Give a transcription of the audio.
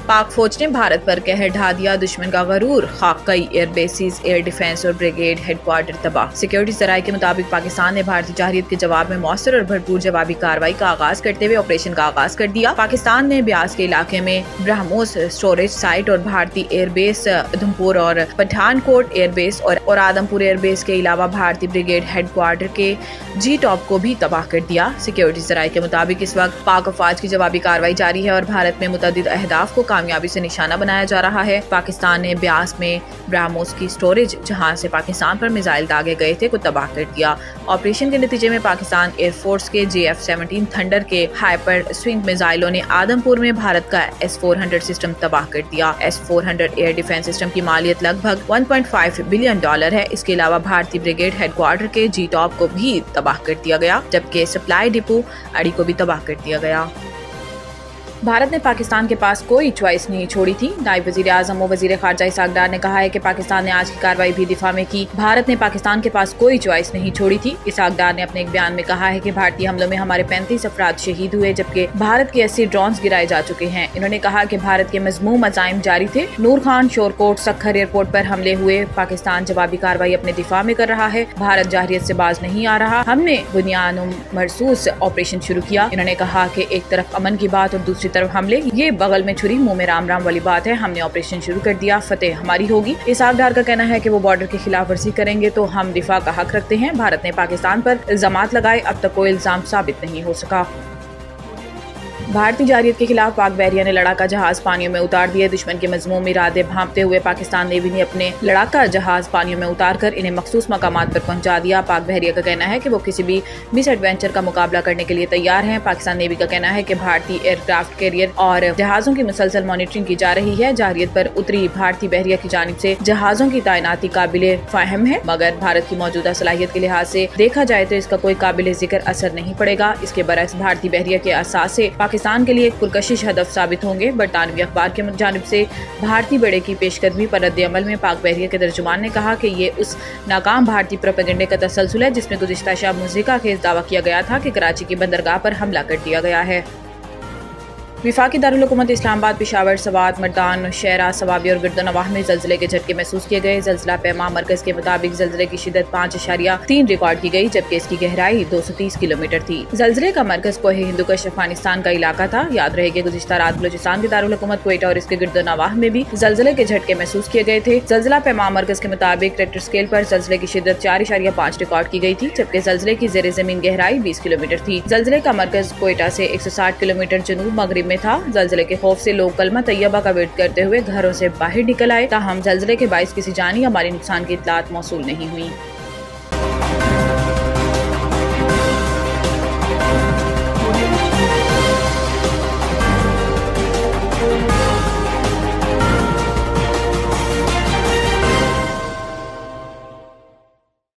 पाक फौज ने भारत पर कहर ढा दिया, दुश्मन का गरूर खाक, कई एयर बेसिस, एयर डिफेंस और ब्रिगेड हेडक्वार्टर तबाह। सिक्योरिटी जराये के मुताबिक पाकिस्तान ने भारतीय जारहियत के जवाब में मौसर और भरपूर जवाबी कार्रवाई का आगाज करते हुए ऑपरेशन का आगाज कर दिया। पाकिस्तान ने ब्यास के इलाके में ब्रह्मोस स्टोरेज साइट और भारतीय एयरबेस उधमपुर और पठानकोट एयरबेस और आदमपुर एयरबेस के अलावा भारतीय ब्रिगेड हेडक्वार्टर के जी टॉप को भी तबाह कर दिया। सिक्योरिटी जराये के मुताबिक इस वक्त पाक अफवाज की जवाबी कार्रवाई जारी है और भारत में मुतअद्दिद अहदाफ को कामयाबी से निशाना बनाया जा रहा है। पाकिस्तान ने ब्यास में ब्रह्मोस की स्टोरेज, जहां से पाकिस्तान पर मिसाइल दागे गए थे, को तबाह कर दिया। ऑपरेशन के नतीजे में पाकिस्तान एयरफोर्स के JF-17 थंडर के हाइपर स्विंग मिसाइलों ने आदमपुर में भारत का S-400 सिस्टम तबाह कर दिया। S-400 एयर डिफेंस सिस्टम की मालियत लगभग $1.5 बिलियन है। इसके अलावा भारतीय ब्रिगेड हेडक्वार्टर के जी टॉप को भी तबाह कर दिया गया, जबकि सप्लाई डिपो अड़ी को भी तबाह कर दिया गया। भारत ने पाकिस्तान के पास कोई चॉइस नहीं छोड़ी थी। नायब वजीर आजम और वजीर खारजा इसहाक डार ने कहा है कि पाकिस्तान ने आज की कार्रवाई भी दिफा में की। भारत ने पाकिस्तान के पास कोई चॉइस नहीं छोड़ी थी। इसहाक डार ने अपने एक बयान में कहा है कि भारतीय हमलों में हमारे 35 अफराद शहीद हुए, जबकि भारत के 80 ड्रोन्स गिराए जा चुके हैं। इन्होंने कहा कि भारत के मजमूम अज़ाइम जारी थे। नूर खान, शोरकोट, सक्खर एयरपोर्ट पर हमले हुए। पाकिस्तान जवाबी कार्रवाई अपने दिफा में कर रहा है। भारत जारहियत से बाज नहीं आ रहा। हमने बुनियाद मरसूस ऑपरेशन शुरू किया। इन्होंने कहा कि एक तरफ अमन की बात और दूसरी तरफ हमले, ये बगल में छुरी मुंह में राम राम वाली बात है। हमने ऑपरेशन शुरू कर दिया, फतेह हमारी होगी। इसहाक डार का कहना है कि वो बॉर्डर की खिलाफ वर्जी करेंगे तो हम दिफा का हक रखते हैं। भारत ने पाकिस्तान पर इल्जामात लगाए, अब तक कोई इल्जाम साबित नहीं हो सका। भारतीय जारहियत के खिलाफ पाक बहरिया ने लड़ाका जहाज पानियों में उतार दिए। दुश्मन के मजमूम इरादे भांपते हुए पाकिस्तान नेवी ने अपने लड़ाका जहाज पानियों में उतारकर इन्हें मखसूस मकामात पर पहुंचा दिया। पाक बहरिया का कहना है कि वो किसी भी मिस एडवेंचर का मुकाबला करने के लिए तैयार हैं। पाकिस्तान नेवी का कहना है कि भारतीय एयरक्राफ्ट कैरियर और जहाजों की मुसलसल मॉनिटरिंग की जा रही है। जारहियत पर उतरी भारतीय बहरिया की जानिब से जहाजों की तैनाती काबिले फाहम है, मगर भारत की मौजूदा सलाहियत के लिहाज से देखा जाए तो इसका कोई काबिले जिक्र असर नहीं पड़ेगा। इसके बरक्स भारतीय बहरिया के असासे पाकिस्तान के लिए एक पुरकशिश हदफ साबित होंगे। बरतानवी अखबार के जानिब से भारतीय बेड़े की पेशकदमी पर रद्द अमल में पाक बहरिया के तर्जुमान ने कहा कि ये उस नाकाम भारतीय प्रोपेगेंडे का तसलसल है जिसमें गुज़िश्ता शब मुज़िका खेज़ दावा किया गया था कि कराची की बंदरगाह पर हमला कर दिया गया है। विफाकी दारुल हुकूमत इस्लामाबाद, पेशावर, सवात, मर्दान, नौशहरा, सवाबी और गिरदोनवाह में ज़लज़ले के झटके महसूस किए गए। ज़लज़ला पैमा मरकज़ के मुताबिक ज़लज़ले की शिद्दत 5.3 रिकॉर्ड की गई, जबकि इसकी गहराई 230 किलोमीटर थी। ज़लज़ले का मरकज़ कोहे हिंदुकुश अफगानिस्तान का इलाका था। याद रहे कि गुज़िश्ता रात बलूचिस्तान के दारुल हुकूमत क्वेटा और इसके गिरदोनवाह में भी ज़लज़ले के झटके महसूस किए गए थे। ज़लज़ला पैमा मरकज़ के मुताबिक रेक्टर स्केल पर ज़लज़ले की शिद्दत 4.5 रिकॉर्ड की गई थी, जबकि ज़लज़ले की ज़ेरे ज़मीन गहराई 20 किलोमीटर थी। ज़लज़ले का मरकज़ क्वेटा से 160 किलोमीटर जनूब मगरिब में था। ज़लज़ले के खौफ से लोग कलमा तैयबा का वेट करते हुए घरों से बाहर निकल आए, ताहम ज़लज़ले के बाइस किसी जानी या माली नुकसान की इत्तलात मौसूल नहीं हुई।